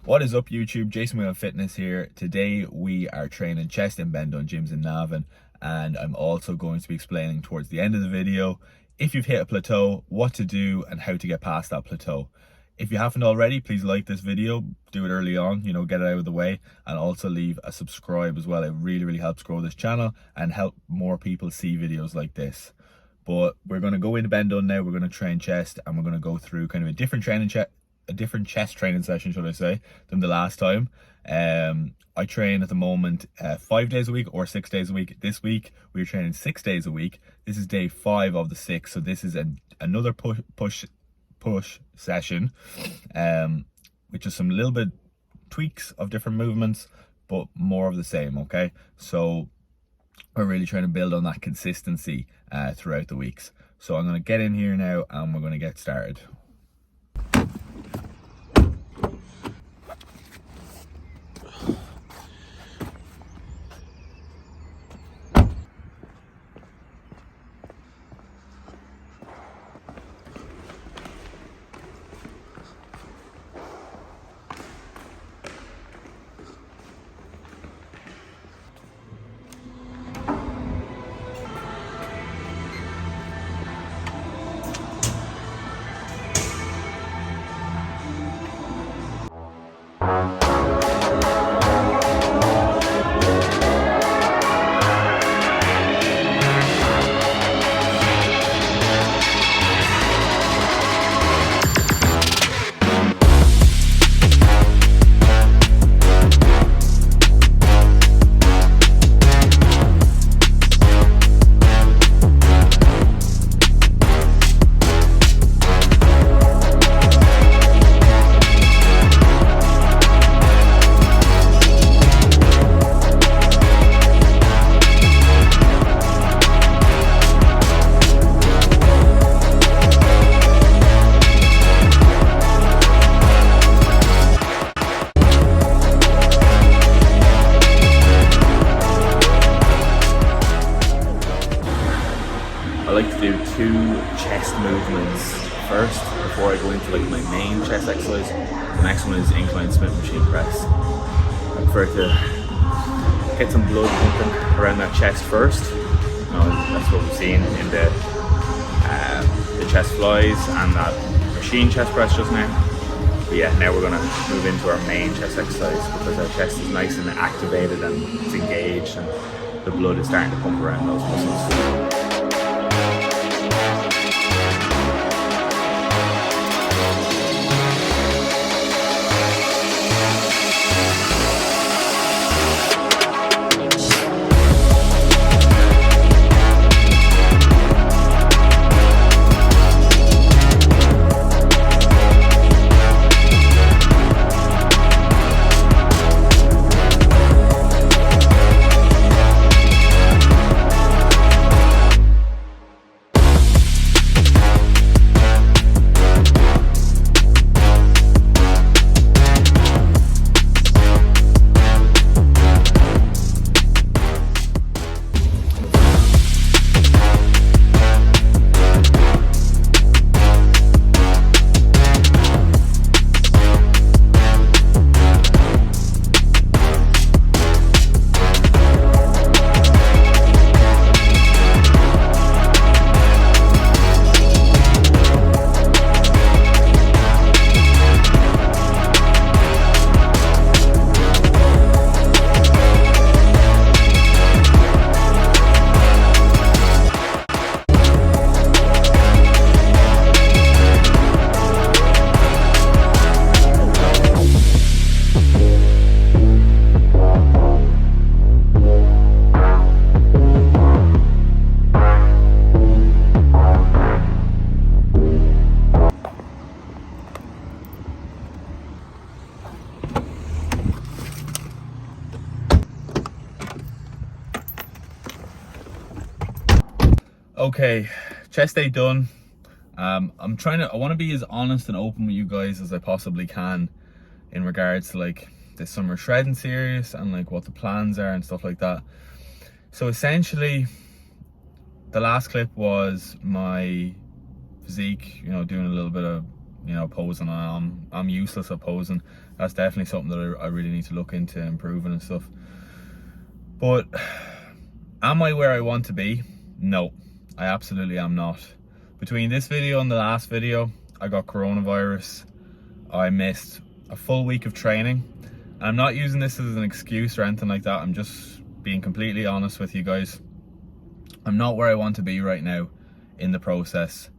What is up YouTube, Jason Wheel Fitness here. Today we are training chest and bend on gyms in Navan, and I'm also going to be explaining towards the end of the video if you've hit a plateau, what to do and how to get past that plateau. If you haven't already, please like this video, do it early on, get it out of the way, and also leave a subscribe as well. It really helps grow this channel and help more people see videos like this. But we're going to go into bend on now. We're going to train chest, and we're going to go through kind of a different chest training session, should I say, than the last time. I train at the moment 5 days a week or 6 days a week. This week we're training 6 days a week. This is day 5 of the 6, so this is another push session, which is some little bit tweaks of different movements, but more of the same. Okay, so we're really trying to build on that consistency throughout the weeks. So I'm going to get in here now and we're going to get started. I like to do 2 chest movements first before I go into my main chest exercise. The next one is incline Smith machine press. I prefer to get some blood pumping around that chest first. That's what we've seen in the chest flies and that machine chest press just now. But yeah, now we're going to move into our main chest exercise because our chest is nice and activated and it's engaged and the blood is starting to pump around those muscles. Okay, chest day done. I want to be as honest and open with you guys as I possibly can in regards to this summer shredding series and what the plans are and stuff like that. So essentially, the last clip was my physique, doing a little bit of you know, posing. I'm useless at posing. That's definitely something that I really need to look into improving and stuff. But am I where I want to be? No, I absolutely am not. Between this video and the last video, I got coronavirus. I missed a full week of training. And I'm not using this as an excuse or anything like that. I'm just being completely honest with you guys. I'm not where I want to be right now in the process.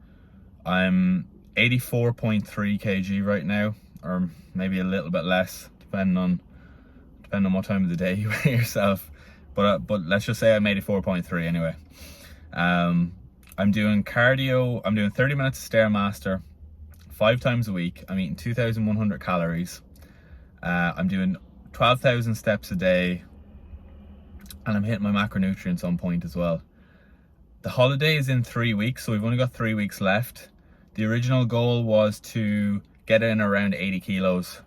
I'm 84.3 kg right now, or maybe a little bit less, depending on what time of the day you weigh yourself. But let's just say I'm 84.3 anyway. I'm doing cardio. I'm doing 30 minutes of Stairmaster 5 times a week. I'm eating 2,100 calories. I'm doing 12,000 steps a day, and I'm hitting my macronutrients on point as well. The holiday is in 3 weeks, so we've only got 3 weeks left. The original goal was to get in around 80 kilos.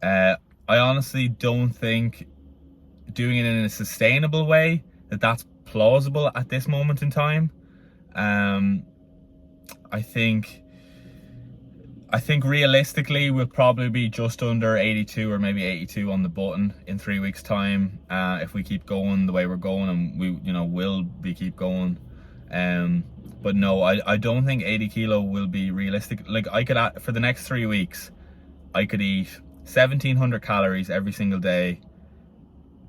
I honestly don't think doing it in a sustainable way that's plausible at this moment in time. I think realistically we'll probably be just under 82 or maybe 82 on the button in 3 weeks time, if we keep going the way we're going, and we will be keep going. But no, I don't think 80 kilo will be realistic. Like, I could, for the next 3 weeks, I could eat 1,700 calories every single day,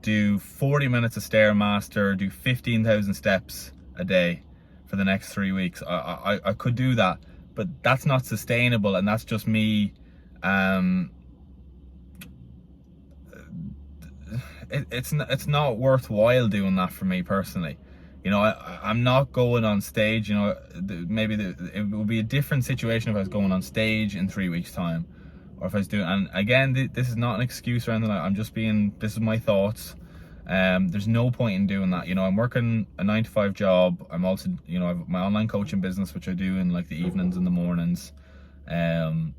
do 40 minutes of Stairmaster, do 15,000 steps a day for the next 3 weeks. I could do that, but that's not sustainable, and that's just me. It's not worthwhile doing that for me personally. You know, I'm not going on stage. You know, maybe it would be a different situation if I was going on stage in 3 weeks time, or if I was doing, and again, this is not an excuse or anything. I'm just being, this is my thoughts. There's no point in doing that. You know, I'm working a 9-to-5 job. I'm also, you know, I have my online coaching business, which I do in like the evenings and the mornings. I'm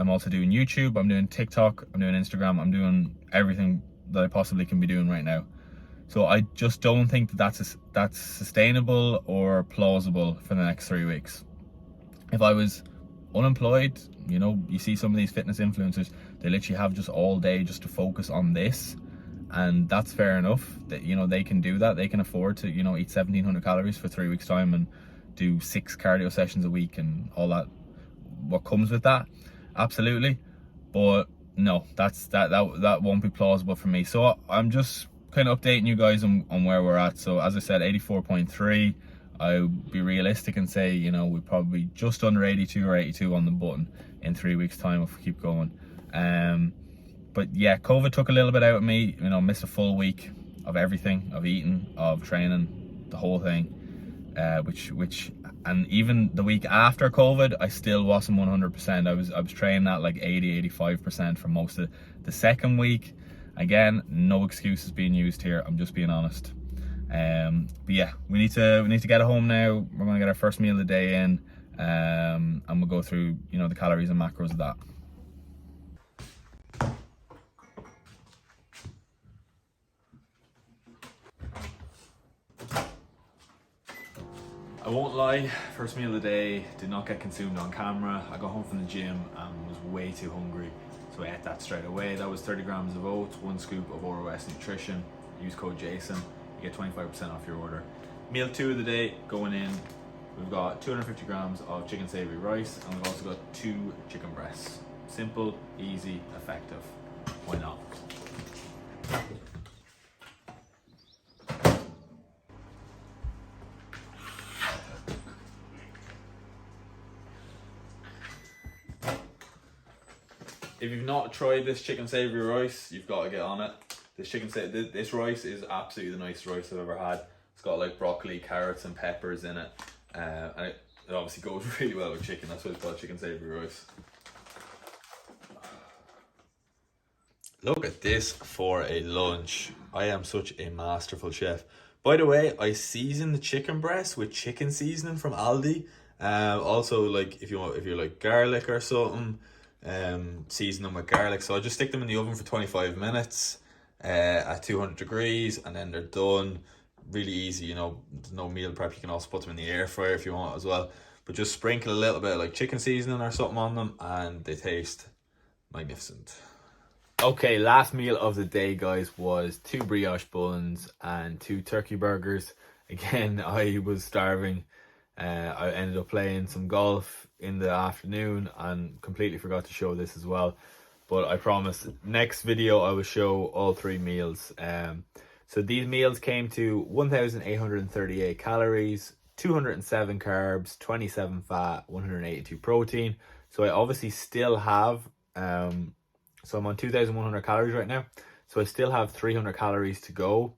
also doing YouTube, I'm doing TikTok, I'm doing Instagram, I'm doing everything that I possibly can be doing right now. So I just don't think that's sustainable or plausible for the next 3 weeks. If I was unemployed, you know, you see some of these fitness influencers, they literally have just all day just to focus on this, and that's fair enough. That, you know, they can do that. They can afford to, you know, eat 1,700 calories for 3 weeks time and do 6 cardio sessions a week and all that, what comes with that. Absolutely. But no, that won't be plausible for me. So I'm just kind of updating you guys on where we're at. So as I said, 84.3. I'll be realistic and say, you know, we're probably just under 82 or 82 on the button in 3 weeks time if we keep going. But yeah, COVID took a little bit out of me. You know, missed a full week of everything, of eating, of training, the whole thing. Which and even the week after COVID, I still wasn't 100%. I was training at like 80-85% for most of the second week. Again, no excuses being used here. I'm just being honest. But yeah, we need to get home now. We're gonna get our first meal of the day in, and we'll go through, you know, the calories and macros of that. I won't lie, first meal of the day did not get consumed on camera. I got home from the gym and was way too hungry, so I ate that straight away. That was 30 grams of oats, 1 scoop of ROS Nutrition. Use code Jason, you get 25% off your order. Meal 2 of the day going in, we've got 250 grams of chicken savory rice, and we've also got 2 chicken breasts. Simple, easy, effective. Why not? If you've not tried this chicken savory rice, you've got to get on it. This rice is absolutely the nicest rice I've ever had. It's got like broccoli, carrots and peppers in it. And it obviously goes really well with chicken. That's why it's called chicken savory rice. Look at this for a lunch. I am such a masterful chef. By the way, I season the chicken breast with chicken seasoning from Aldi. Also, like if you like garlic or something, season them with garlic. So I just stick them in the oven for 25 minutes at 200 degrees, and then they're done. Really easy, you know, there's no meal prep. You can also put them in the air fryer if you want as well. but just sprinkle a little bit of like chicken seasoning or something on them and they taste magnificent. Okay, last meal of the day, guys, was 2 brioche buns and 2 turkey burgers. Again, I was starving. I ended up playing some golf in the afternoon and completely forgot to show this as well. But I promise, next video I will show all 3 meals. So these meals came to 1,838 calories, 207 carbs, 27 fat, 182 protein. So I obviously still have so I'm on 2,100 calories right now. So I still have 300 calories to go.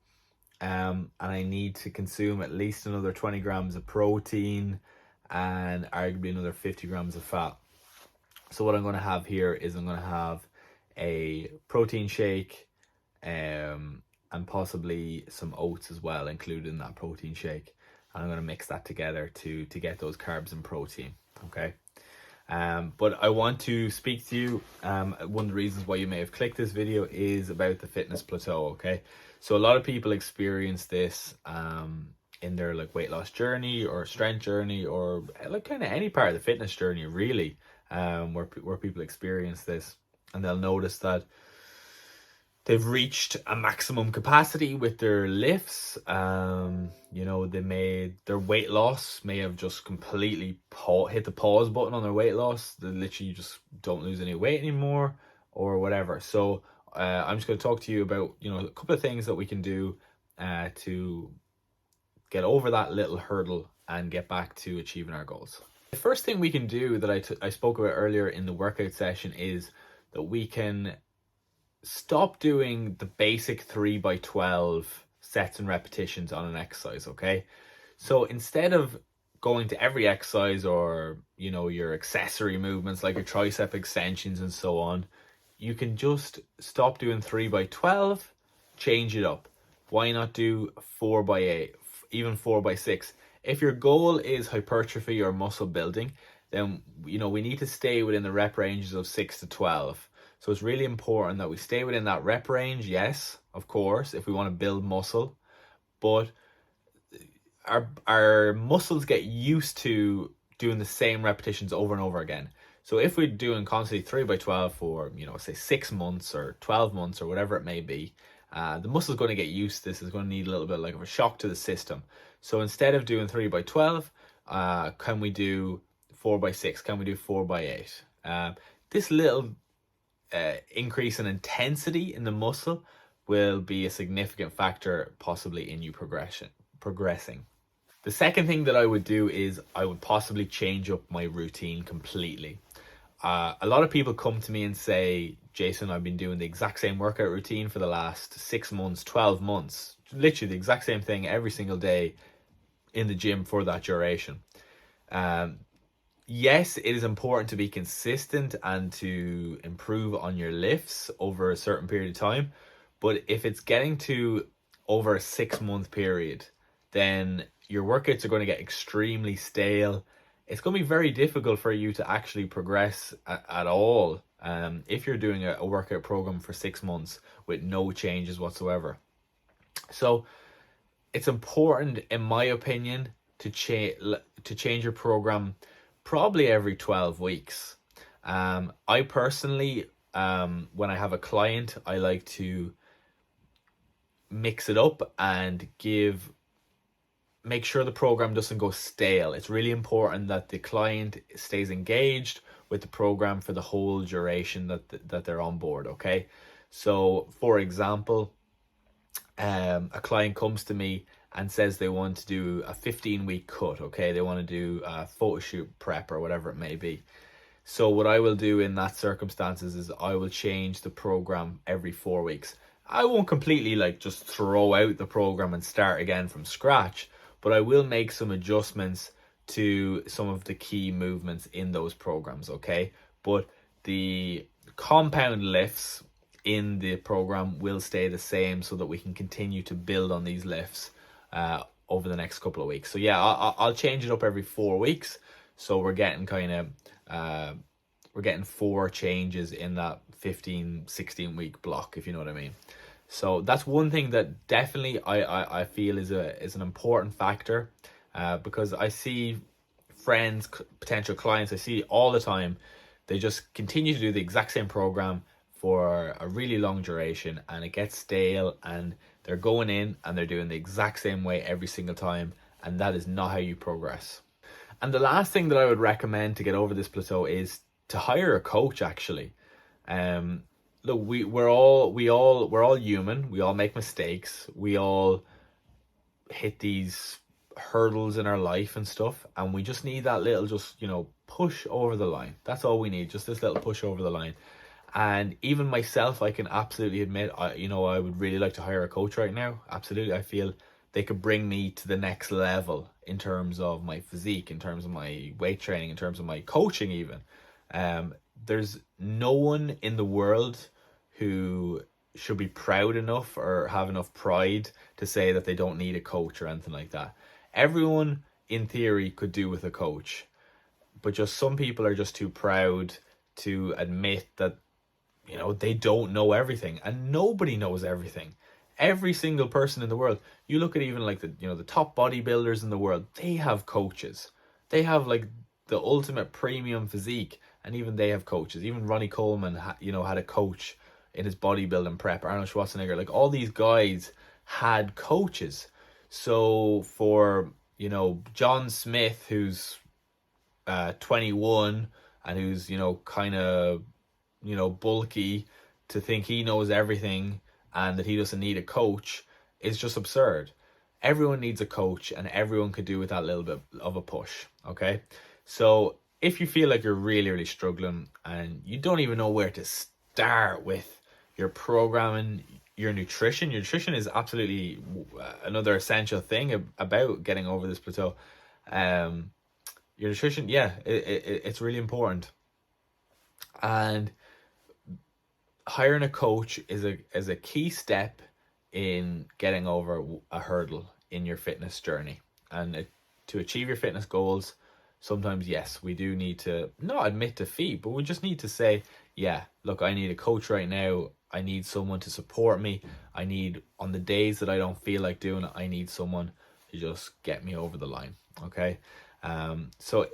And I need to consume at least another 20 grams of protein and arguably another 50 grams of fat. So what I'm going to have here is I'm going to have a protein shake and possibly some oats as well included in that protein shake. And I'm going to mix that together to get those carbs and protein. Okay. But I want to speak to you. One of the reasons why you may have clicked this video is about the fitness plateau. Okay, so a lot of people experience this in their like weight loss journey or strength journey or like kind of any part of the fitness journey really, where people experience this and they'll notice that they've reached a maximum capacity with their lifts. You know, their weight loss may have just completely hit the pause button on their weight loss. They literally just don't lose any weight anymore or whatever. So I'm just going to talk to you about, you know, a couple of things that we can do to get over that little hurdle and get back to achieving our goals. The first thing we can do that I spoke about earlier in the workout session is that we can stop doing the basic 3x12 sets and repetitions on an exercise. Okay, so instead of going to every exercise or, you know, your accessory movements like your tricep extensions and so on, you can just stop doing 3x12, change it up. Why not do 4x8, even 4x6? If your goal is hypertrophy or muscle building, then, you know, we need to stay within the rep ranges of 6 to 12. So it's really important that we stay within that rep range, yes, of course, if we want to build muscle. But our muscles get used to doing the same repetitions over and over again. So if we're doing constantly 3x12 for, you know, say 6 months or 12 months or whatever it may be, the muscle's going to get used to this. It's going to need a little bit like of a shock to the system. So instead of doing 3x12, can we do 4x6? Can we do 4x8? This little increase in intensity in the muscle will be a significant factor possibly in you progressing. The second thing that I would do is I would possibly change up my routine completely. A lot of people come to me and say, Jason, I've been doing the exact same workout routine for the last 6 months, 12 months, literally the exact same thing every single day in the gym for that duration. Yes, it is important to be consistent and to improve on your lifts over a certain period of time. But if it's getting to over a 6-month period, then your workouts are going to get extremely stale. It's going to be very difficult for you to actually progress at all if you're doing a workout program for 6 months with no changes whatsoever. So it's important, in my opinion, to change your program probably every 12 weeks. I personally, when I have a client, I like to mix it up and make sure the program doesn't go stale. It's really important that the client stays engaged with the program for the whole duration that they're on board. Okay, so for example, a client comes to me and says they want to do a 15-week cut. Okay, they want to do a photo shoot prep or whatever it may be. So what I will do in that circumstances is I will change the program every 4 weeks. I won't completely like just throw out the program and start again from scratch, but I will make some adjustments to some of the key movements in those programs. Okay, but the compound lifts in the program will stay the same so that we can continue to build on these lifts over the next couple of weeks. So yeah, I'll change it up every 4 weeks. So we're getting we're getting 4 changes in that 15-16 week block, if you know what I mean. So that's one thing that definitely I feel is an important factor, because I see friends, potential clients I see all the time, they just continue to do the exact same program for a really long duration, and it gets stale, and they're going in and they're doing the exact same way every single time, and that is not how you progress. And the last thing that I would recommend to get over this plateau is to hire a coach, actually. Look, we're all human. We all make mistakes. We all hit these hurdles in our life and stuff, and we just need that little, just, push over the line. That's all we need, just this little push over the line. And even myself, I can absolutely admit, I would really like to hire a coach right now. Absolutely. I feel they could bring me to the next level in terms of my physique, in terms of my weight training, in terms of my coaching even. There's no one in the world who should be proud enough or have enough pride to say that they don't need a coach or anything like that. Everyone, in theory, could do with a coach, but just some people are just too proud to admit that they don't know everything, and nobody knows everything. Every single person in the world, you look at even like the top bodybuilders in the world, they have coaches. They have like the ultimate premium physique, and even they have coaches. Even Ronnie Coleman, had a coach in his bodybuilding prep. Arnold Schwarzenegger, like all these guys had coaches. So for John Smith, who's 21 and who's kind of bulky, to think he knows everything and that he doesn't need a coach is just absurd. Everyone needs a coach, and everyone could do with that little bit of a push. Okay, so if you feel like you're really, really struggling and you don't even know where to start with your programming, your nutrition is absolutely another essential thing about getting over this plateau. Your nutrition, it's really important. And hiring a coach is a key step in getting over a hurdle in your fitness journey. And to achieve your fitness goals, sometimes, yes, we do need to not admit defeat, but we just need to say, yeah, look, I need a coach right now. I need someone to support me. I need, on the days that I don't feel like doing it, I need someone to just get me over the line. Okay. So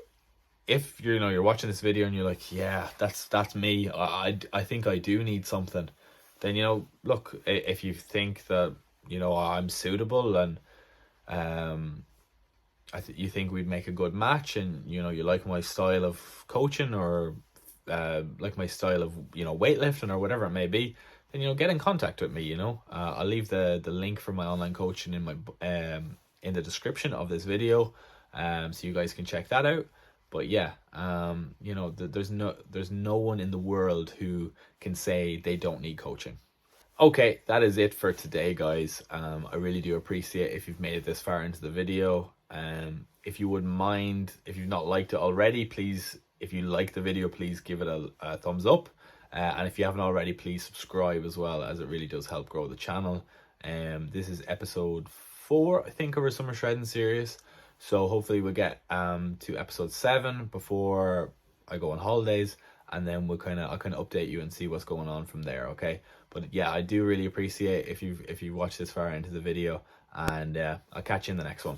if you're watching this video and you're like, yeah, that's me, I think I do need something, then look, if you think that I'm suitable, and you think we'd make a good match, and you like my style of coaching, or like my style of weightlifting, or whatever it may be, then get in contact with me. I'll leave the link for my online coaching in my in the description of this video, so you guys can check that out. But yeah, there's no one in the world who can say they don't need coaching. Okay, that is it for today, guys. I really do appreciate if you've made it this far into the video. If you wouldn't mind, if you've not liked it already, please, if you like the video, please give it a thumbs up. And if you haven't already, please subscribe as well, as it really does help grow the channel. This is episode 4, I think, of our summer shredding series. So hopefully we'll get to episode 7 before I go on holidays, and then I'll kind of update you and see what's going on from there. Okay, but yeah, I do really appreciate if you watch this far into the video, and I'll catch you in the next one.